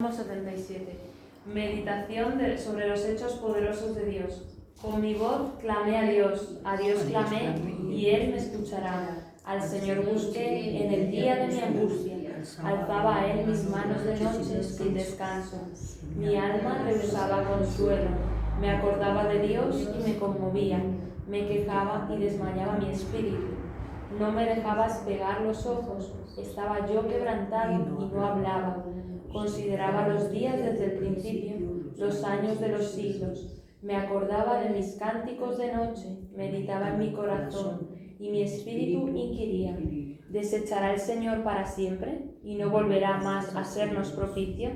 Salmo 77. Meditación sobre los hechos poderosos de Dios. Con mi voz clamé a Dios clamé, y Él me escuchará. Al Señor busqué en el día de mi angustia. Alzaba a Él mis manos de noche sin descanso. Mi alma rebosaba consuelo. Me acordaba de Dios y me conmovía. Me quejaba y desmayaba mi espíritu. No me dejabas pegar los ojos. Estaba yo quebrantado y no hablaba. Consideraba los días desde el principio, los años de los siglos. Me acordaba de mis cánticos de noche, meditaba en mi corazón, y mi espíritu inquiría. ¿Desechará el Señor para siempre, y no volverá más a sernos propicio?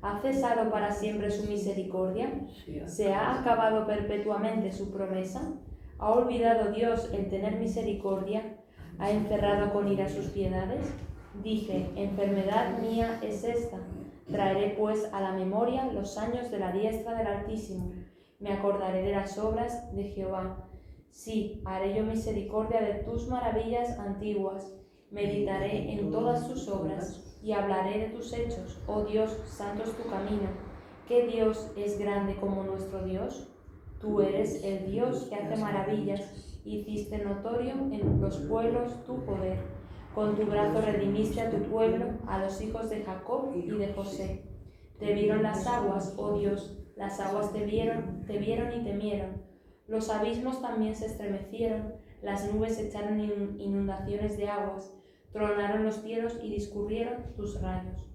¿Ha cesado para siempre su misericordia? ¿Se ha acabado perpetuamente su promesa? ¿Ha olvidado Dios el tener misericordia? ¿Ha encerrado con ira sus piedades? Dije, enfermedad mía es esta. Traeré pues a la memoria los años de la diestra del Altísimo. Me acordaré de las obras de Jehová. Sí, haré yo misericordia de tus maravillas antiguas. Meditaré en todas tus obras y hablaré de tus hechos. Oh Dios, santo es tu camino. ¿Qué Dios es grande como nuestro Dios? Tú eres el Dios que hace maravillas. Hiciste notorio en los pueblos tu poder. Con tu brazo redimiste a tu pueblo, a los hijos de Jacob y de José. Te vieron las aguas, oh Dios, las aguas te vieron y temieron. Los abismos también se estremecieron, las nubes echaron inundaciones de aguas, tronaron los cielos y discurrieron tus rayos.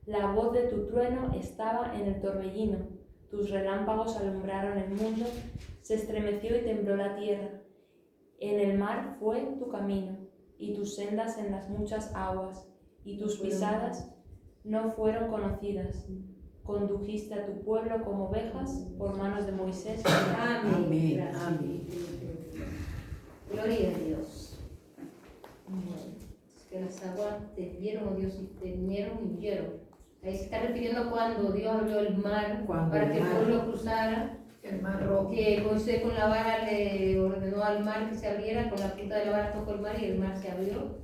La voz de tu trueno estaba en el torbellino, tus relámpagos alumbraron el mundo, se estremeció y tembló la tierra. En el mar fue tu camino, y tus sendas en las muchas aguas, y tus pisadas no fueron conocidas. Condujiste a tu pueblo como ovejas por manos de Moisés. Amén. Amén. Gloria a Dios. Es que las aguas te vieron, oh Dios, y temieron y huyeron. Ahí se está refiriendo cuando Dios abrió el mar para que el pueblo cruzara. El mar rojo. Que Moisés con la vara le ordenó al mar que se abriera, con la punta de la vara tocó el mar y el mar se abrió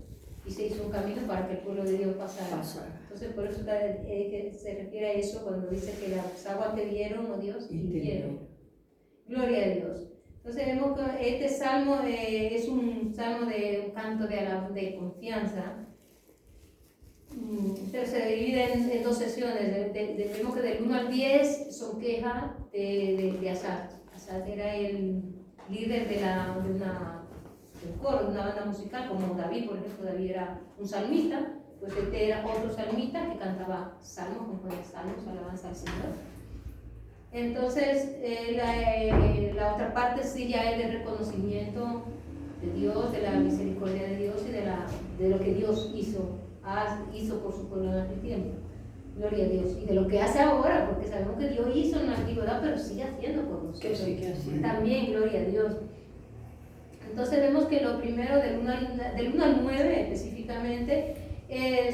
y se hizo un camino para que el pueblo de Dios pasara. Entonces por eso que se refiere a eso cuando dice que las aguas te vieron, oh Dios, y vieron. Gloria a Dios. Entonces vemos que este salmo es un salmo de un canto de confianza. Pero se divide en dos sesiones. Vemos que del 1 al 10 son quejas de Asaf. Asaf era el líder de un coro, de una banda musical, como David, por ejemplo. David era un salmista, pues este era otro salmista que cantaba salmos, componía salmos, alabanza al Señor. Entonces, la otra parte sí ya es de reconocimiento de Dios, de la misericordia de Dios y de lo que Dios hizo por su pueblo en aquel tiempo. Gloria a Dios. Y de lo que hace ahora, porque sabemos que Dios hizo en la antigüedad, pero sigue haciendo por nosotros. También, gloria a Dios. Entonces vemos que lo primero, del 1 al 9 específicamente,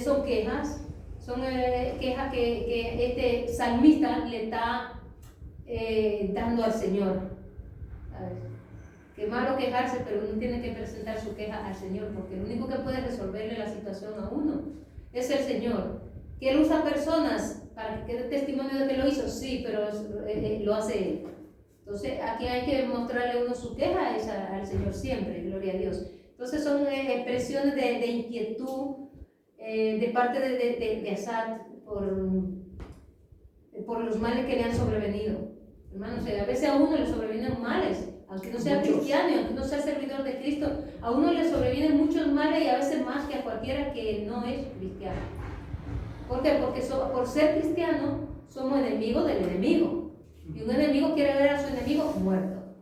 son quejas. Son quejas que este salmista le está dando al Señor. Qué malo quejarse, pero uno tiene que presentar su queja al Señor, porque el único que puede resolverle la situación a uno es el Señor. Que Él usa personas para que dé testimonio de que lo hizo, sí, pero lo hace Él. Entonces, aquí hay que mostrarle uno su queja al Señor siempre, gloria a Dios. Entonces, son expresiones de inquietud de parte de Asaf por los males que le han sobrevenido. Hermanos, a veces a uno le sobrevienen males. Aunque no sea cristiano y aunque no sea servidor de Cristo, a uno le sobrevienen muchos males y a veces más que a cualquiera que no es cristiano. ¿Por qué? Porque por ser cristiano somos enemigos del enemigo. Y un enemigo quiere ver a su enemigo muerto.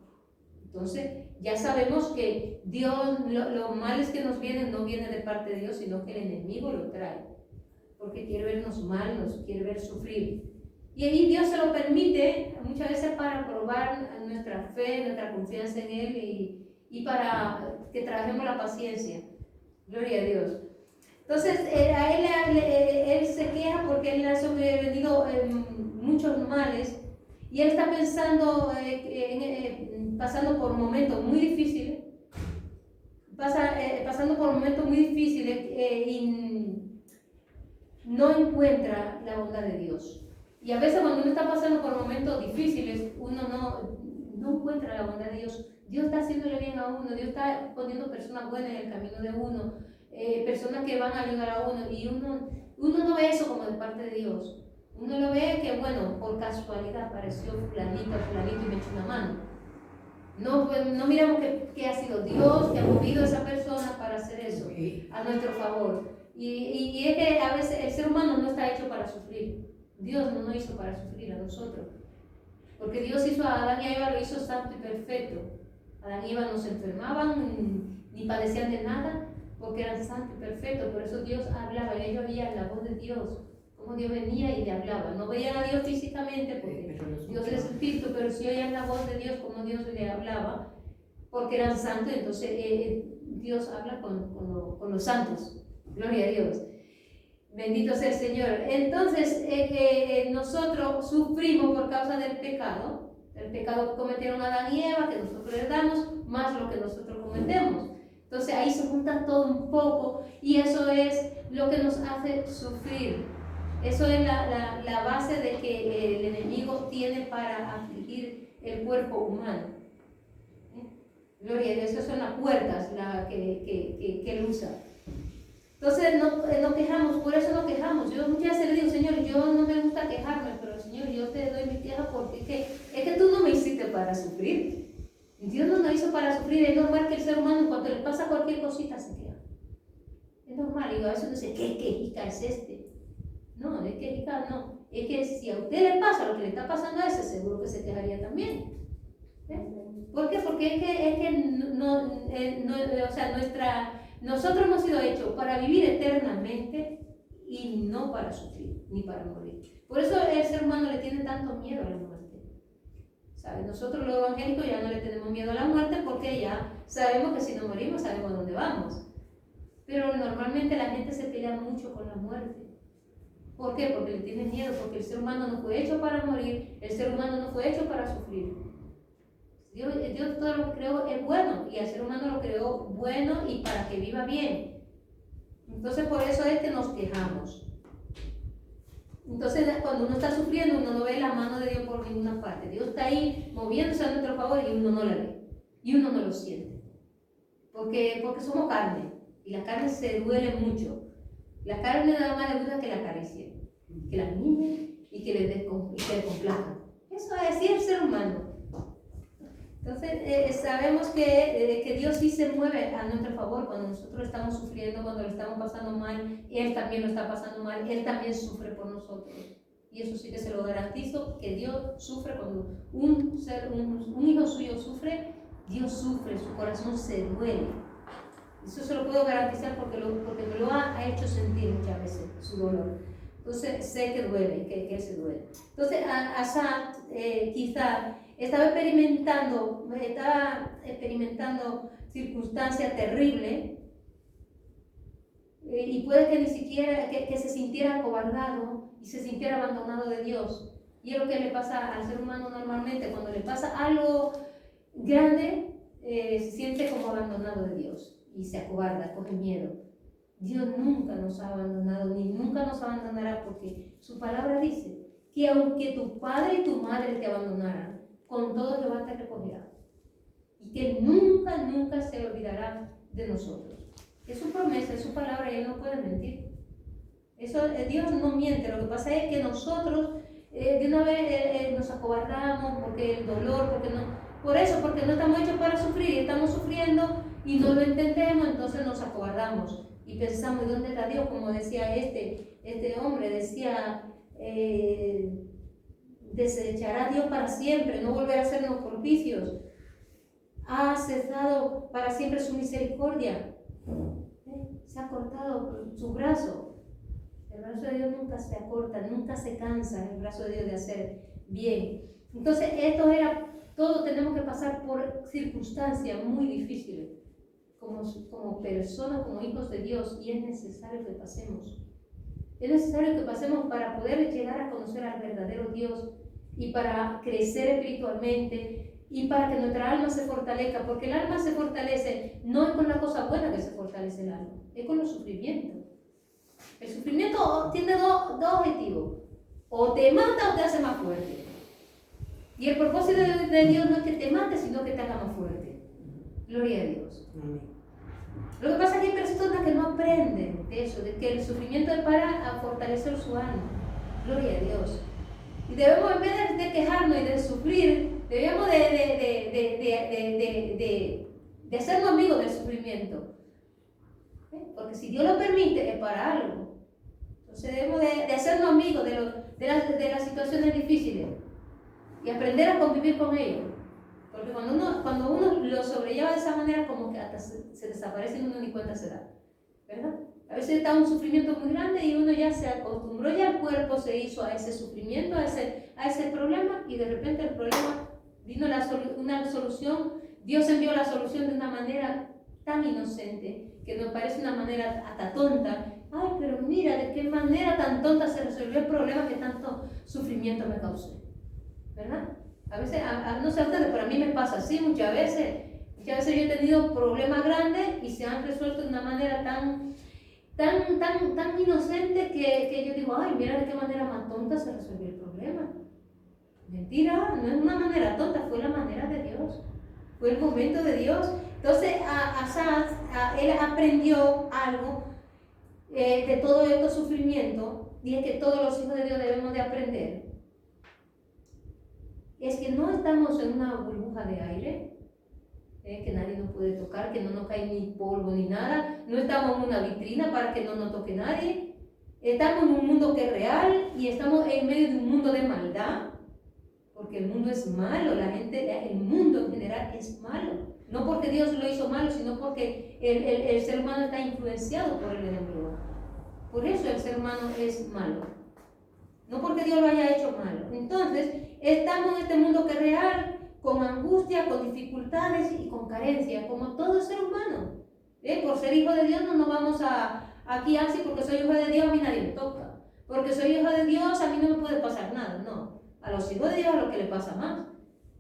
Entonces ya sabemos que Dios, los males que nos vienen no vienen de parte de Dios, sino que el enemigo lo trae. Porque quiere vernos mal, nos quiere ver sufrir. Y ahí Dios se lo permite muchas veces para probar nuestra fe, nuestra confianza en Él y para que trabajemos la paciencia. Gloria a Dios. Entonces, él se queja porque él le ha sobrevenido muchos males y él está pensando, pasando por momentos muy difíciles, no encuentra la bondad de Dios. Y a veces cuando uno está pasando por momentos difíciles, uno no encuentra la bondad de Dios. Dios está haciéndole bien a uno, Dios está poniendo personas buenas en el camino de uno, personas que van a ayudar a uno, y uno no ve eso como de parte de Dios. Uno lo ve que, bueno, por casualidad apareció fulanito y me echó una mano. No miramos que ha sido Dios que ha movido a esa persona para hacer eso a nuestro favor. Y es que a veces el ser humano no está hecho para sufrir. Dios no nos hizo para sufrir a nosotros. Porque Dios hizo a Adán y a Eva, lo hizo santo y perfecto. Adán y Eva no se enfermaban ni padecían de nada porque eran santos y perfectos. Por eso Dios hablaba y ellos oían la voz de Dios. Como Dios venía y le hablaba. No veían a Dios físicamente porque Dios es espíritu, pero sí oían la voz de Dios como Dios le hablaba porque eran santos. Entonces Dios habla con los santos. Gloria a Dios. Bendito sea el Señor. Entonces, nosotros sufrimos por causa del pecado que cometieron Adán y Eva, que nosotros heredamos, más lo que nosotros cometemos. Entonces, ahí se junta todo un poco, y eso es lo que nos hace sufrir. Eso es la base de que el enemigo tiene para afligir el cuerpo humano. Gloria a Dios, esas son las puertas que él usa. Entonces nos quejamos, por eso nos quejamos. Yo muchas veces le digo, Señor, yo no me gusta quejarme, pero Señor, yo te doy mi queja porque es que tú no me hiciste para sufrir. Dios no nos hizo para sufrir. Es normal que el ser humano cuando le pasa cualquier cosita se queja. Es normal, y a veces uno dice, ¿qué quejica es este? No, es quejica no. Es que si a usted le pasa lo que le está pasando a ese, seguro que se quejaría también. ¿Por qué? Porque es que o sea, nosotros hemos sido hechos para vivir eternamente y no para sufrir, ni para morir. Por eso el ser humano le tiene tanto miedo a la muerte. ¿Sabe? Nosotros los evangélicos ya no le tenemos miedo a la muerte porque ya sabemos que si no morimos sabemos a dónde vamos. Pero normalmente la gente se pelea mucho con la muerte. ¿Por qué? Porque le tiene miedo, porque el ser humano no fue hecho para morir, el ser humano no fue hecho para sufrir. Dios todo lo que creó es bueno, y al ser humano lo creó bueno y para que viva bien. Entonces por eso es que nos quejamos. Entonces cuando uno está sufriendo, uno no ve la mano de Dios por ninguna parte. Dios está ahí moviéndose a nuestro favor y uno no la ve, y uno no lo siente. Porque somos carne, y la carne se duele mucho. La carne nada más le gusta que la acaricien, que la mimen y que le complazcan. Eso es así el ser humano. Entonces sabemos que Dios sí se mueve a nuestro favor cuando nosotros estamos sufriendo, cuando lo estamos pasando mal. Él también lo está pasando mal, Él también sufre por nosotros. Y eso sí que se lo garantizo, que Dios sufre cuando un hijo suyo sufre. Dios sufre, su corazón se duele. Eso se lo puedo garantizar porque me lo ha hecho sentir muchas veces, su dolor. Entonces sé que duele, que Él se duele. Entonces Asa quizá estaba experimentando circunstancias terribles, y puede que ni siquiera que se sintiera acobardado y se sintiera abandonado de Dios. Y es lo que le pasa al ser humano normalmente. Cuando le pasa algo grande, se siente como abandonado de Dios y se acobarda, coge miedo. Dios nunca nos ha abandonado ni nunca nos abandonará, porque su palabra dice que aunque tu padre y tu madre te abandonaran, con todo Jehová te recogerá, y que nunca se olvidará de nosotros. Es su promesa, es su palabra, y Él no puede mentir. Eso, Dios no miente. Lo que pasa es que nosotros de una vez nos acobardamos porque el dolor, porque no estamos hechos para sufrir, y estamos sufriendo y no lo entendemos. Entonces nos acobardamos y pensamos, ¿y dónde está Dios? Como decía este hombre, decía, desechará Dios para siempre, no volverá a hacernos propicios, ha cesado para siempre su misericordia, se ha cortado su brazo. El brazo de Dios nunca se acorta, nunca se cansa el brazo de Dios de hacer bien. Entonces todo tenemos que pasar por circunstancias muy difíciles como personas, como hijos de Dios, y es necesario que pasemos. Es necesario que pasemos para poder llegar a conocer al verdadero Dios y para crecer espiritualmente y para que nuestra alma se fortalezca, porque el alma se fortalece no es con la cosa buena que se fortalece el alma, es con los sufrimientos. El sufrimiento tiene dos objetivos. O te mata o te hace más fuerte. Y el propósito de Dios no es que te mate, sino que te haga más fuerte. Gloria a Dios. Amén. Lo que pasa es que hay personas que no aprenden de eso, de que el sufrimiento es para fortalecer su alma. Gloria a Dios. Y debemos, en vez de quejarnos y de sufrir, debemos de hacernos amigos del sufrimiento. Porque si Dios lo permite, es para algo. Entonces debemos de hacernos amigos de las situaciones difíciles y aprender a convivir con ellos. Porque cuando uno lo sobrelleva de esa manera, como que hasta se desaparece y uno ni cuenta se da, ¿verdad? A veces está un sufrimiento muy grande y uno ya se acostumbró, ya el cuerpo se hizo a ese sufrimiento, a ese problema, y de repente el problema vino una solución. Dios envió la solución de una manera tan inocente que nos parece una manera hasta tonta. Ay, pero mira, de qué manera tan tonta se resolvió el problema que tanto sufrimiento me causó, ¿verdad? A veces, no sé a ustedes, pero a mí me pasa así muchas veces. Muchas veces yo he tenido problemas grandes y se han resuelto de una manera tan inocente que yo digo, ay, mira de qué manera más tonta se resolvió el problema. Mentira, no es una manera tonta, fue la manera de Dios. Fue el momento de Dios. Entonces, Asaf, él aprendió algo de todo este sufrimiento, y es que todos los hijos de Dios debemos de aprender. Es que no estamos en una burbuja de aire, que nadie nos puede tocar, que no nos cae ni polvo ni nada. No estamos en una vitrina para que no nos toque nadie. Estamos en un mundo que es real y estamos en medio de un mundo de maldad, porque el mundo es malo, el mundo en general es malo. No porque Dios lo hizo malo, sino porque el ser humano está influenciado por el enemigo. Por eso el ser humano es malo. No porque Dios lo haya hecho malo. Entonces, estamos en este mundo que es real, con angustia, con dificultades y con carencias, como todo ser humano. Por ser hijo de Dios no nos vamos aquí así, porque soy hijo de Dios a mí nadie me toca. Porque soy hijo de Dios a mí no me puede pasar nada. No, a los hijos de Dios es lo que le pasa más.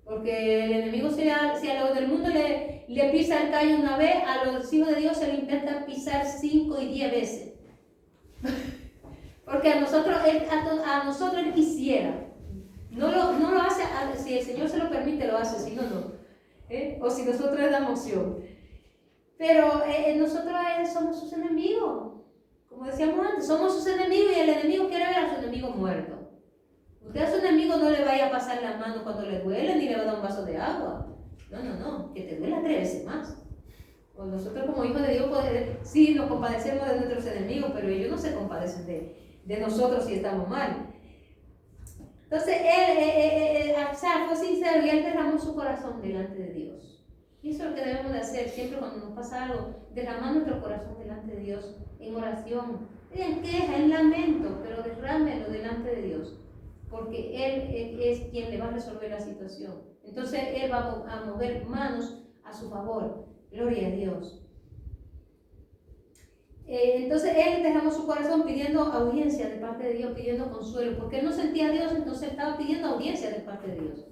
Porque el enemigo si a los del mundo le pisa el callo una vez, a los hijos de Dios se le intenta pisar 5 y 10 veces. Porque a nosotros él quisiera. No lo hace, si el Señor se lo permite, lo hace, si no, no. O si nosotros le damos opción. Pero nosotros somos sus enemigos. Como decíamos antes, somos sus enemigos y el enemigo quiere ver a su enemigo muerto. Usted a su enemigo no le vaya a pasar la mano cuando le duele, ni le va a dar un vaso de agua. No, que te duela 3 veces más. O nosotros como hijos de Dios, sí nos compadecemos de nuestros enemigos, pero ellos no se compadecen de nosotros si estamos mal. Entonces, Asaf fue sincero y él derramó su corazón delante de Dios. Y eso es lo que debemos de hacer siempre cuando nos pasa algo, derramar nuestro corazón delante de Dios en oración, en queja, en lamento, pero derrámelo delante de Dios, porque Él es quien le va a resolver la situación. Entonces, Él va a mover manos a su favor. Gloria a Dios. Entonces él derramó su corazón pidiendo audiencia de parte de Dios, pidiendo consuelo, porque él no sentía a Dios, entonces estaba pidiendo audiencia de parte de Dios.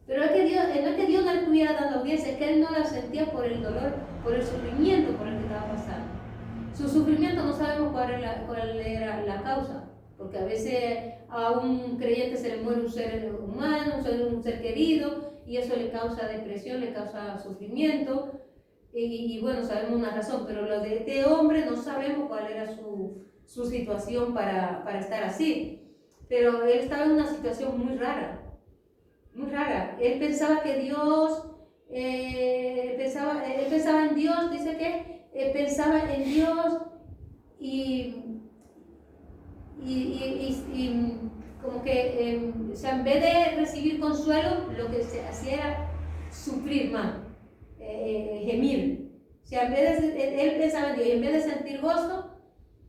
Pero no es que Dios no le estuviera dando audiencia, es que él no la sentía por el dolor, por el sufrimiento por el que estaba pasando. Su sufrimiento no sabemos cuál era la causa, porque a veces a un creyente se le muere un ser humano, un ser querido, y eso le causa depresión, le causa sufrimiento. Y bueno, sabemos una razón, pero lo de este hombre no sabemos cuál era su situación para estar así. Pero él estaba en una situación muy rara, muy rara. Él pensaba que Dios, él pensaba en Dios, dice que pensaba en Dios y como que, o sea, en vez de recibir consuelo, lo que se hacía era sufrir más. Gemir. O sea, él pensaba en Dios y en vez de sentir gozo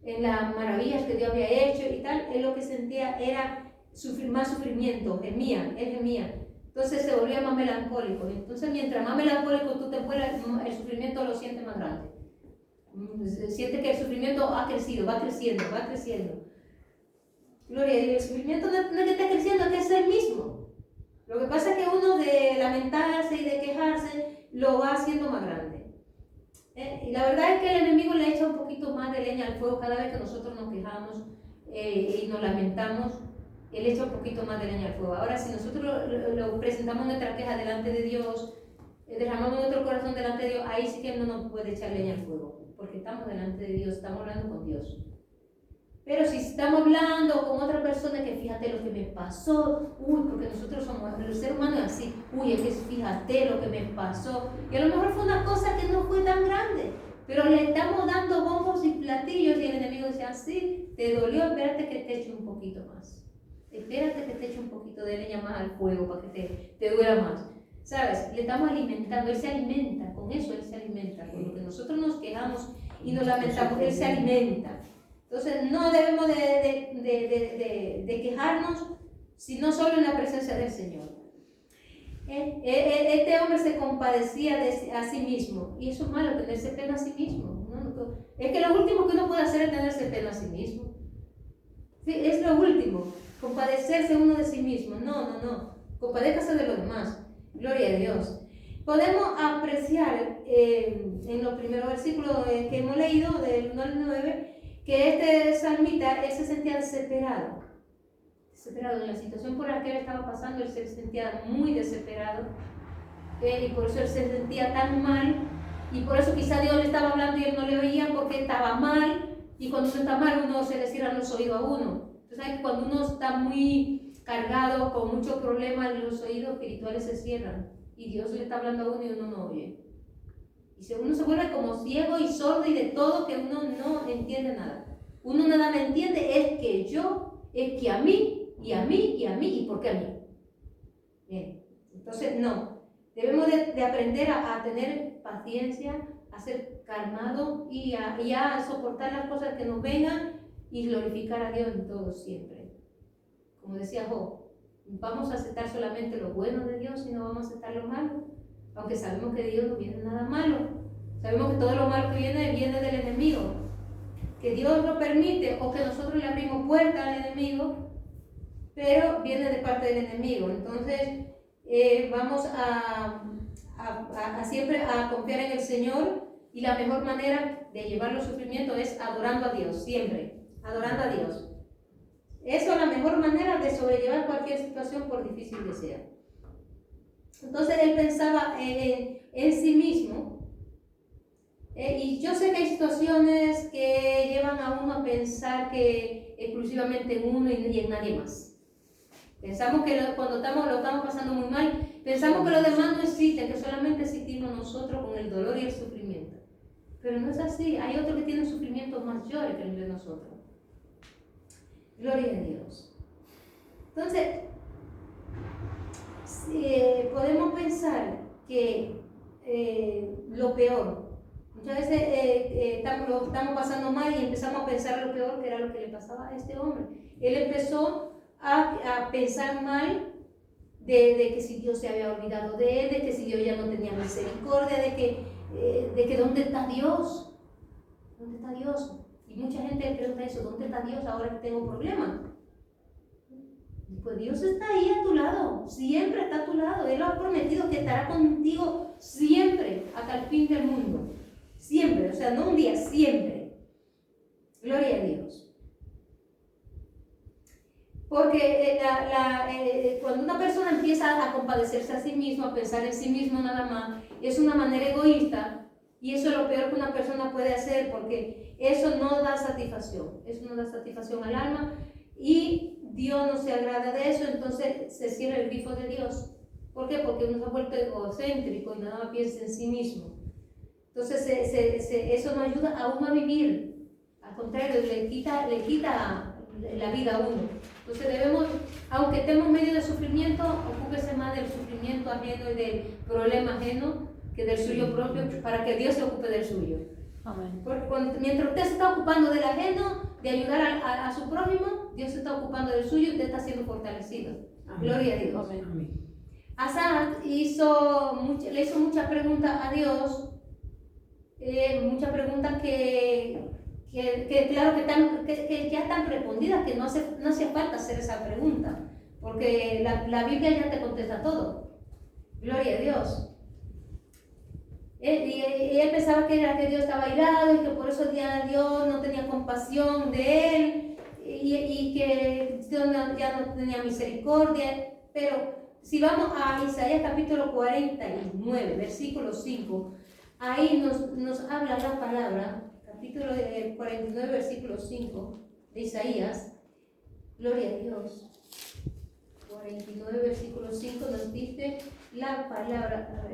en las maravillas que Dios había hecho y tal, él lo que sentía era más sufrimiento, él gemía. Entonces se volvía más melancólico. Entonces, mientras más melancólico tú te vuelvas, el sufrimiento lo siente más grande. Siente que el sufrimiento ha crecido, va creciendo. Gloria a Dios, el sufrimiento no es que esté creciendo, es que es el mismo. Lo que pasa es que uno de lamentarse y de quejarse lo va haciendo más grande. Y la verdad es que el enemigo le echa un poquito más de leña al fuego cada vez que nosotros nos quejamos y nos lamentamos. Él echa un poquito más de leña al fuego. Ahora, si nosotros lo presentamos nuestra queja delante de Dios, derramamos nuestro corazón delante de Dios, ahí sí que no nos puede echar leña al fuego, porque estamos delante de Dios, estamos hablando con Dios. Pero si estamos hablando con otra persona, que fíjate lo que me pasó, porque nosotros somos, el ser humano es así, es que fíjate lo que me pasó, y a lo mejor fue una cosa que no fue tan grande, pero le estamos dando bombos y platillos y el enemigo dice, así, te dolió, espérate que te eche un poquito más, espérate que te eche un poquito de leña más al fuego para que te duela más. ¿Sabes? Le estamos alimentando, él se alimenta, con eso él se alimenta, con lo que nosotros nos quejamos y nos lamentamos, él se alimenta. Entonces no debemos de quejarnos, sino solo en la presencia del Señor. Este hombre se compadecía a sí mismo, y eso es malo, tenerse pena a sí mismo, ¿no? Es que lo último que uno puede hacer es tenerse pena a sí mismo. Sí, es lo último, compadecerse uno de sí mismo. No, compadézcase de los demás. Gloria a Dios. Podemos apreciar en los primeros versículos que hemos leído, del 1 al 9, que este salmista él se sentía desesperado en la situación por la que él estaba pasando. Él se sentía muy desesperado y por eso él se sentía tan mal, y por eso quizá Dios le estaba hablando y él no le oía porque estaba mal, y cuando uno está mal uno se le cierran los oídos a uno. Entonces hay que cuando uno está muy cargado con muchos problemas, los oídos espirituales se cierran y Dios le está hablando a uno y uno no oye. Y uno se vuelve como ciego y sordo y de todo, que uno no entiende nada. Uno nada me entiende, es que a mí, y por qué a mí. Bien, entonces no. Debemos de aprender a tener paciencia, a ser calmado y a soportar las cosas que nos vengan y glorificar a Dios en todo siempre. Como decía Job, vamos a aceptar solamente lo bueno de Dios y no vamos a aceptar lo malo, aunque sabemos que de Dios no viene nada malo. Sabemos que todo lo malo que viene del enemigo, que Dios lo permite o que nosotros le abrimos puerta al enemigo, pero viene de parte del enemigo. Entonces vamos a siempre a confiar en el Señor, y la mejor manera de llevar los sufrimientos es adorando a Dios, siempre adorando a Dios. Eso es la mejor manera de sobrellevar cualquier situación, por difícil que sea. Entonces él pensaba en sí mismo, y yo sé que hay situaciones que llevan a uno a pensar que exclusivamente en uno y en nadie más. Pensamos que cuando lo estamos pasando muy mal, pensamos que los demás no existen, que solamente existimos nosotros con el dolor y el sufrimiento. Pero no es así, hay otros que tienen sufrimientos mayores que el de nosotros. Gloria a Dios. Entonces, podemos pensar que lo peor, muchas veces lo estamos pasando mal y empezamos a pensar lo peor, que era lo que le pasaba a este hombre. Él empezó a pensar mal de que si Dios se había olvidado de él, de que si Dios ya no tenía misericordia, de que ¿dónde está Dios? ¿Dónde está Dios? Y mucha gente pregunta eso, ¿dónde está Dios ahora que tengo problemas? Pues Dios está ahí a tu lado, siempre está a tu lado. Él lo ha prometido que estará contigo siempre, hasta el fin del mundo. Siempre, o sea, no un día, siempre. Gloria a Dios. Porque cuando una persona empieza a compadecerse a sí mismo, a pensar en sí mismo nada más, es una manera egoísta, y eso es lo peor que una persona puede hacer, porque eso no da satisfacción, al alma, y Dios no se agrada de eso. Entonces se cierra el grifo de Dios. ¿Por qué? Porque uno se ha vuelto egocéntrico y nada más piensa en sí mismo. Entonces eso no ayuda a uno a vivir, al contrario, le quita la vida a uno. Entonces debemos, aunque estemos en medio de sufrimiento, ocúpese más del sufrimiento ajeno y del problema ajeno que del suyo propio, para que Dios se ocupe del suyo. Amén. Porque mientras usted se está ocupando del ajeno, de ayudar a su prójimo, Dios se está ocupando del suyo y usted está siendo fortalecido. Amén. Gloria a Dios. Amén. Asaf le hizo muchas preguntas a Dios, muchas preguntas que claro que ya están respondidas, que no hace falta hacer esa pregunta, porque la Biblia ya te contesta todo. Gloria a Dios. Y él pensaba que era que Dios estaba airado y que por eso ya Dios no tenía compasión de él y que Dios ya no tenía misericordia. Pero si vamos a Isaías capítulo 49, versículo 5, ahí nos habla la palabra, capítulo 49, versículo 5 de Isaías. Gloria a Dios. 49, versículo 5 nos dice la palabra,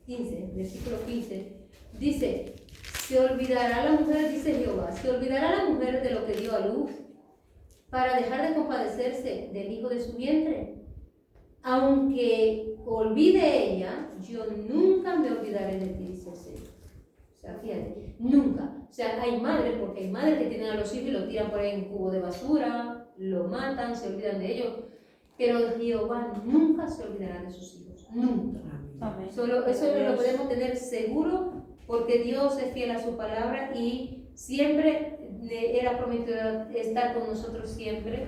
15, versículo 15, dice, se olvidará la mujer, dice Jehová, se olvidará la mujer de lo que dio a luz para dejar de compadecerse del hijo de su vientre. Aunque olvide ella, yo nunca me olvidaré de ti, dice el Señor. O sea, fíjate, nunca. O sea, hay madres, porque hay madres que tienen a los hijos y los tiran por ahí en un cubo de basura, lo matan, se olvidan de ellos. Pero Jehová nunca se olvidará de sus hijos, nunca. Amén. Solo, eso lo podemos tener seguro porque Dios es fiel a su palabra y siempre le era prometido estar con nosotros siempre.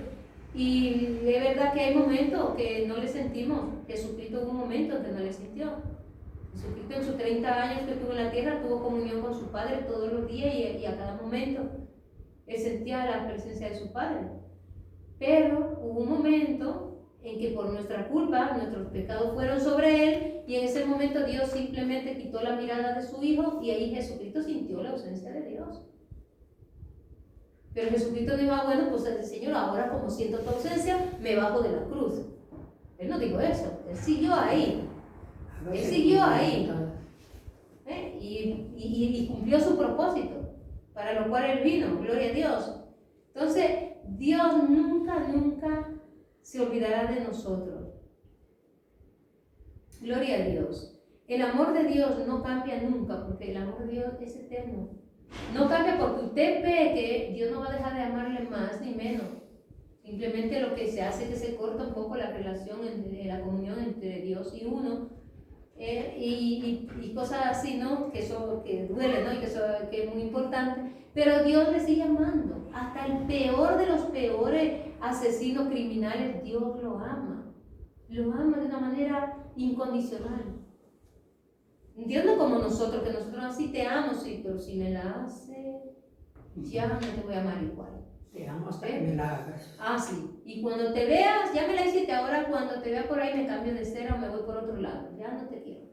Y es verdad que hay momentos que no le sentimos. Jesucristo hubo un momento que no le sintió. Jesucristo en sus 30 años que estuvo en la tierra tuvo comunión con su Padre todos los días y a cada momento. Él sentía la presencia de su Padre. Pero hubo un momento en que por nuestra culpa, nuestros pecados fueron sobre él y en ese momento Dios simplemente quitó la mirada de su Hijo y ahí Jesucristo sintió la ausencia de Dios. Pero Jesucristo dijo, bueno, pues el Señor, ahora como siento tu ausencia, me bajo de la cruz. Él no dijo eso, él siguió ahí. Él siguió ahí. Y cumplió su propósito, para lo cual él vino, gloria a Dios. Entonces, Dios nunca se olvidará de nosotros. Gloria a Dios. El amor de Dios no cambia nunca, porque el amor de Dios es eterno. No cambia porque usted peque, Dios no va a dejar de amarle más ni menos. Simplemente lo que se hace es que se corta un poco la relación, la comunión entre Dios y uno. Y cosas así, ¿no? Que duele, ¿no? Y que es muy importante. Pero Dios le sigue amando. Hasta el peor de los peores asesinos criminales, Dios lo ama. Lo ama de una manera incondicional. Dios no como nosotros, que nosotros así te amo, sí, pero si me la hace, ya no te voy a amar igual. Te amo hasta que me la hagas. Ah, sí. Y cuando te veas, ya me la hiciste, ahora cuando te vea por ahí me cambio de cera o me voy por otro lado. Ya no te quiero.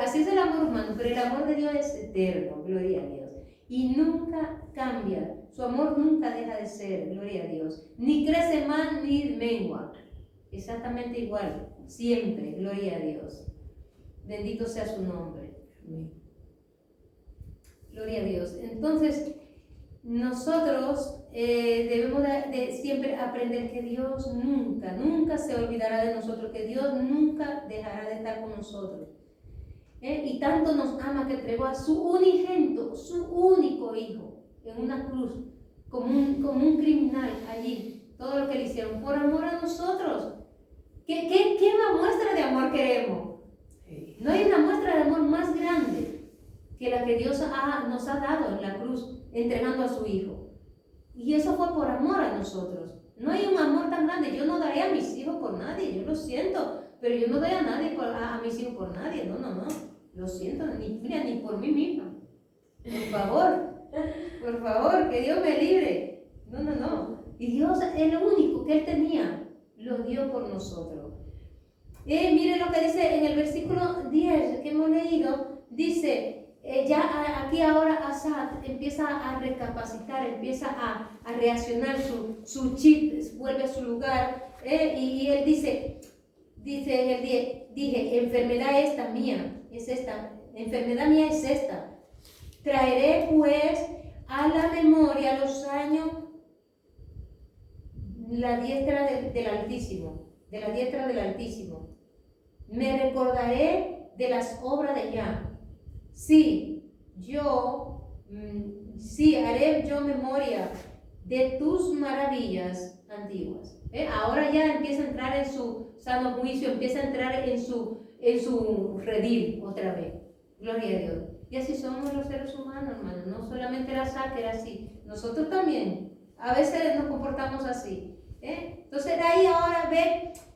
Así es el amor humano, pero el amor de Dios es eterno, gloria a Dios. Y nunca cambia. Su amor nunca deja de ser, gloria a Dios. Ni crece más ni mengua. Exactamente igual, siempre, gloria a Dios. Bendito sea su nombre. Gloria a Dios. Entonces, nosotros debemos de siempre aprender que Dios nunca se olvidará de nosotros, que Dios nunca dejará de estar con nosotros. Y tanto nos ama que entregó a su unigénito, su único hijo, en una cruz, como un criminal allí, todo lo que le hicieron, por amor a nosotros. ¿Qué más muestra de amor queremos? No hay una muestra de amor más grande que la que Dios nos ha dado en la cruz, entregando a su hijo. Y eso fue por amor a nosotros. No hay un amor tan grande. Yo no daré a mis hijos por nadie, yo lo siento, pero yo no doy a nadie a mis hijos por nadie. No. Lo siento, ni por mí misma. Por favor, que Dios me libre. No. Y Dios, el único que Él tenía, lo dio por nosotros. Mire lo que dice en el versículo 10 que hemos leído. Dice, ya aquí ahora Asaf empieza a recapacitar, empieza a reaccionar, su chip vuelve a su lugar. Y él dice en el 10, dije, enfermedad esta mía, es esta, enfermedad mía es esta. Traeré pues a la memoria los años la diestra del Altísimo, de la diestra del Altísimo. Me recordaré de las obras de Yah. Sí, haré yo memoria de tus maravillas antiguas. Ahora ya empieza a entrar en su sano juicio, empieza a entrar en su redil otra vez. Gloria a Dios. Y así somos los seres humanos, hermanos. No solamente la Asaf era así. Nosotros también. A veces nos comportamos así. Entonces de ahí ahora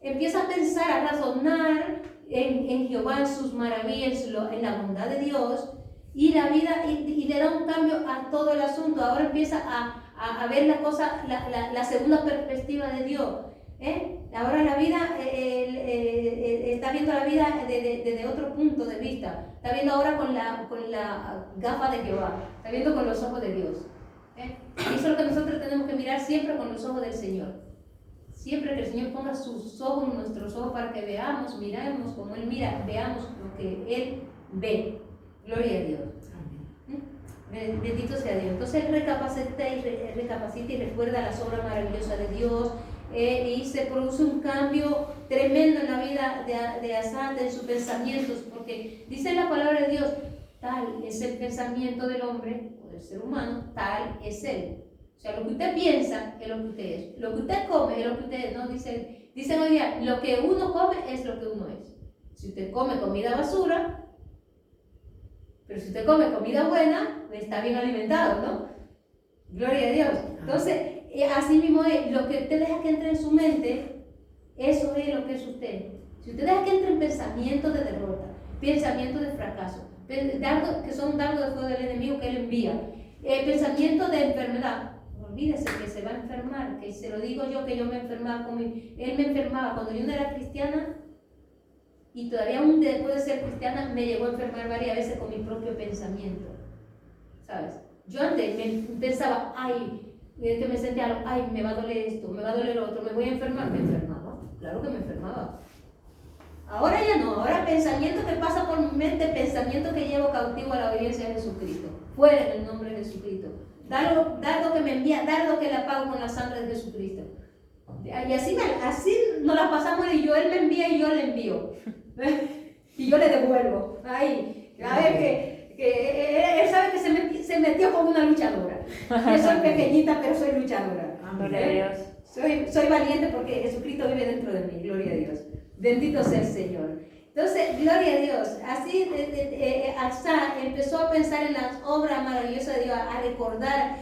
empieza a pensar, a razonar en Jehová, en sus maravillas, en la bondad de Dios, y la vida, y le da un cambio a todo el asunto. Ahora empieza a ver la cosa, la segunda perspectiva de Dios. Ahora la vida, está viendo la vida desde otro punto de vista. Está viendo ahora con la gafa de Jehová. Está viendo con los ojos de Dios. Y eso es lo que nosotros tenemos que mirar siempre con los ojos del Señor. Siempre que el Señor ponga sus ojos en nuestros ojos para que veamos, miremos como Él mira, veamos lo que Él ve. Gloria a Dios. Bendito sea Dios. Entonces Él recapacita y recuerda las obras maravillosas de Dios. Y se produce un cambio tremendo en la vida de Asa, en sus pensamientos, porque dice la palabra de Dios, tal es el pensamiento del hombre o del ser humano, tal es él. O sea, lo que usted piensa es lo que usted es, lo que usted come es lo que usted es. No dicen hoy día, lo que uno come es lo que uno es. Si usted come comida basura, pero si usted come comida buena, está bien alimentado, ¿no? Gloria a Dios. Entonces, así mismo es, lo que usted deja que entre en su mente, eso es lo que es usted. Si usted deja que entre en pensamientos de derrota, pensamientos de fracaso, que son dardos de fuego del enemigo que él envía, pensamientos de enfermedad, olvídese que se va a enfermar, que se lo digo yo, que yo me enfermaba, él me enfermaba cuando yo no era cristiana, y todavía aún después de ser cristiana me llegó a enfermar varias veces con mi propio pensamiento, ¿sabes? Yo antes pensaba, ay, que me sentía, ay, me va a doler esto, me va a doler lo otro, me voy a enfermar. Me enfermaba, claro que me enfermaba. Ahora ya no, ahora pensamiento que pasa por mi mente, pensamiento que llevo cautivo a la obediencia de Jesucristo, fuera en el nombre de Jesucristo. Dardo que me envía, dardo que le apago con la sangre de Jesucristo. Y así nos la pasamos y yo, él me envía y yo le envío. Y yo le devuelvo. Ay, a ver que él sabe que se metió como una luchadora. Yo soy pequeñita, pero soy luchadora. Gloria a Dios. Soy valiente porque Jesucristo vive dentro de mí. Gloria a Dios. Bendito sea el Señor. Entonces, gloria a Dios. Así Asa empezó a pensar en las obras maravillosas de Dios, a recordar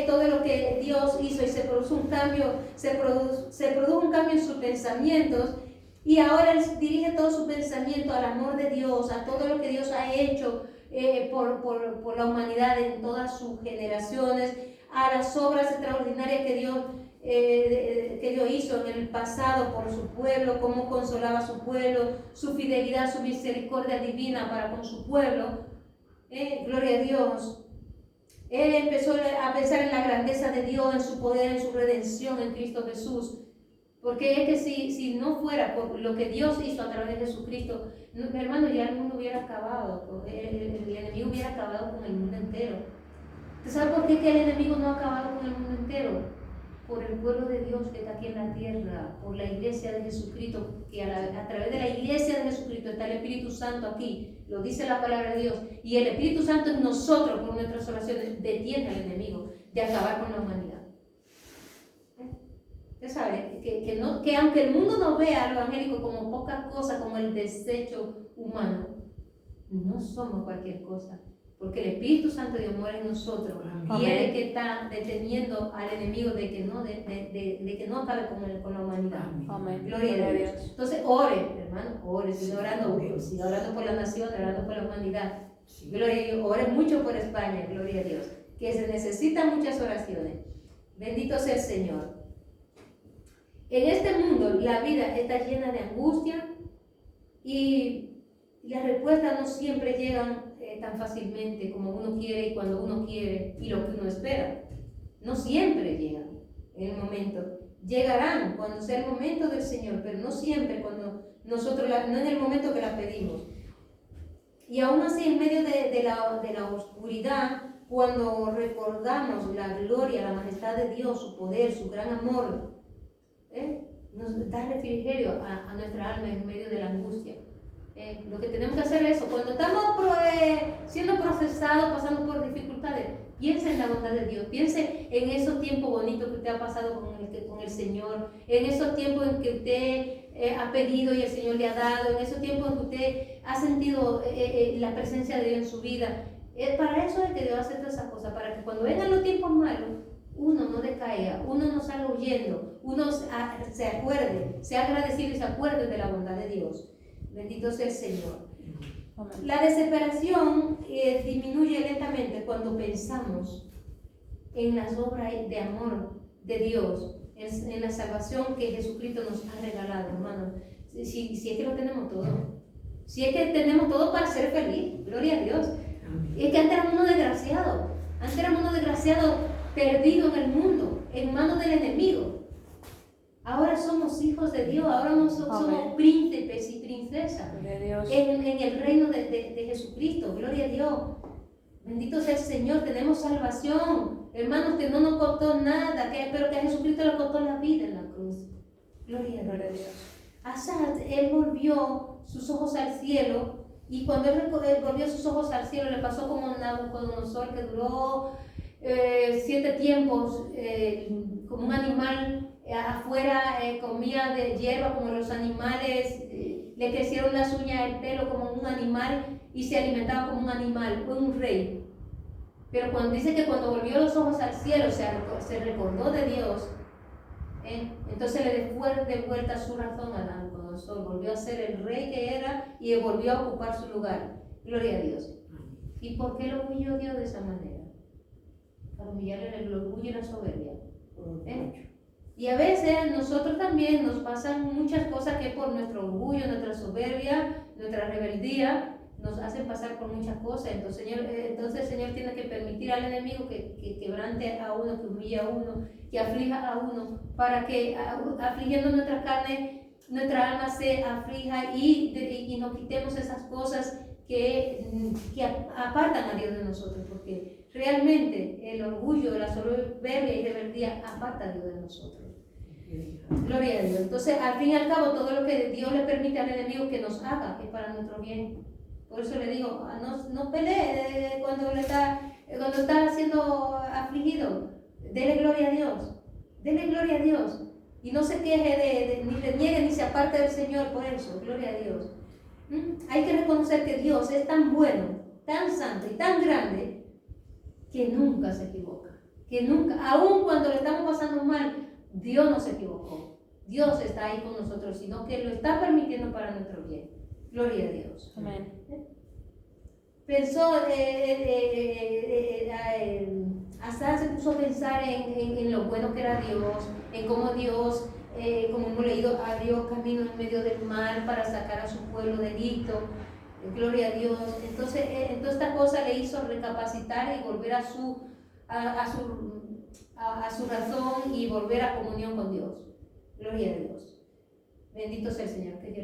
todo lo que Dios hizo, y se produjo un cambio, se produjo un cambio en sus pensamientos. Y ahora él dirige todo su pensamiento al amor de Dios, a todo lo que Dios ha hecho por la humanidad en todas sus generaciones, a las obras extraordinarias que Dios hizo en el pasado por su pueblo, cómo consolaba a su pueblo, su fidelidad, su misericordia divina para con su pueblo. Gloria a Dios. Él empezó a pensar en la grandeza de Dios, en su poder, en su redención en Cristo Jesús. Porque es que si no fuera por lo que Dios hizo a través de Jesucristo, hermano, ya el mundo hubiera acabado, el enemigo hubiera acabado con el mundo entero. ¿Usted sabe por qué que el enemigo no ha acabado con el mundo entero? Por el pueblo de Dios que está aquí en la tierra, por la iglesia de Jesucristo, que a través de la iglesia de Jesucristo está el Espíritu Santo aquí, lo dice la palabra de Dios, y el Espíritu Santo en nosotros, por nuestras oraciones, detiene al enemigo de acabar con la humanidad. Usted sabe que aunque el mundo no vea al evangélico como poca cosa, como el desecho humano, no somos cualquier cosa, porque el Espíritu Santo de Dios mora en nosotros. Amén. Y Él es el que está deteniendo al enemigo de que no acabe con la humanidad. Amén. Gloria a Dios. Entonces ore, hermano, ore, siga orando por la nación, orando por la humanidad. Gloria a Dios, ore mucho por España, gloria a Dios, que se necesitan muchas oraciones. Bendito sea el Señor. En este mundo la vida está llena de angustia y las respuestas no siempre llegan tan fácilmente como uno quiere y cuando uno quiere y lo que uno espera. No siempre llegan en el momento. Llegarán cuando sea el momento del Señor, pero no siempre cuando nosotros, no en el momento que la pedimos. Y aún así, en medio de la oscuridad, cuando recordamos la gloria, la majestad de Dios, su poder, su gran amor, nos da refrigerio a nuestra alma en medio de la angustia. Lo que tenemos que hacer es eso. Cuando estamos siendo procesados, pasando por dificultades, piense en la bondad de Dios, piense en esos tiempos bonitos que usted ha pasado con el Señor, en esos tiempos en que usted ha pedido y el Señor le ha dado, en esos tiempos en que usted ha sentido la presencia de Dios en su vida. Para eso es que Dios hace todas esas cosas, para que cuando vengan los tiempos malos, uno no decaiga, uno no salga huyendo, uno se acuerde, sea agradecido y se acuerde de la bondad de Dios. Bendito sea el Señor. Amén. La desesperación disminuye lentamente cuando pensamos en las obras de amor de Dios, en la salvación que Jesucristo nos ha regalado, hermano. Si es que lo tenemos todo. Si es que tenemos todo para ser feliz, gloria a Dios. Es que antes éramos unos desgraciados. Antes éramos unos desgraciados perdidos en el mundo, en manos del enemigo. Ahora somos hijos de Dios, ahora somos príncipes y princesas De Dios. en el reino de Jesucristo, gloria a Dios. Bendito sea el Señor, tenemos salvación, hermanos, que no nos costó nada, pero que a Jesucristo le costó la vida en la cruz. Gloria a Dios. Asad, él volvió sus ojos al cielo, y cuando él volvió sus ojos al cielo, le pasó como un Nabucodonosor que duró 7 tiempos, como un animal afuera, comía de hierba como los animales, le crecieron las uñas, el pelo como un animal y se alimentaba como un animal, fue un rey. Pero cuando dice que cuando volvió los ojos al cielo se recordó de Dios, entonces le fue de vuelta su razón a Nabucodonosor, volvió a ser el rey que era y volvió a ocupar su lugar. Gloria a Dios. ¿Y por qué lo humilló Dios de esa manera? Para humillarle el orgullo y la soberbia. Y a veces a nosotros también nos pasan muchas cosas que por nuestro orgullo, nuestra soberbia, nuestra rebeldía, nos hacen pasar por muchas cosas. Entonces el Señor tiene que permitir al enemigo que quebrante a uno, que humille a uno, que aflija a uno, para que afligiendo nuestra carne, nuestra alma se aflija y nos quitemos esas cosas que apartan a Dios de nosotros, porque realmente el orgullo, la soberbia y rebeldía aparta a Dios de nosotros. Gloria a Dios. Entonces, al fin y al cabo, todo lo que Dios le permite al enemigo que nos haga es para nuestro bien. Por eso le digo, no pelee cuando está siendo afligido. Dele gloria a Dios. Dele gloria a Dios. Y no se queje ni reniegue ni se aparte del Señor por eso. Gloria a Dios. Hay que reconocer que Dios es tan bueno, tan santo y tan grande que nunca se equivoca. Que nunca, aun cuando le estamos pasando mal, Dios no se equivocó. Dios está ahí con nosotros, sino que lo está permitiendo para nuestro bien. Gloria a Dios. Amén. Pensó, Asad se puso a pensar en lo bueno que era Dios, en cómo Dios, como hemos leído, abrió camino en medio del mar para sacar a su pueblo de Egipto. Gloria a Dios. Entonces esta cosa le hizo recapacitar y volver a su razón y volver a comunión con Dios. Gloria a Dios. Bendito sea el Señor. Que Dios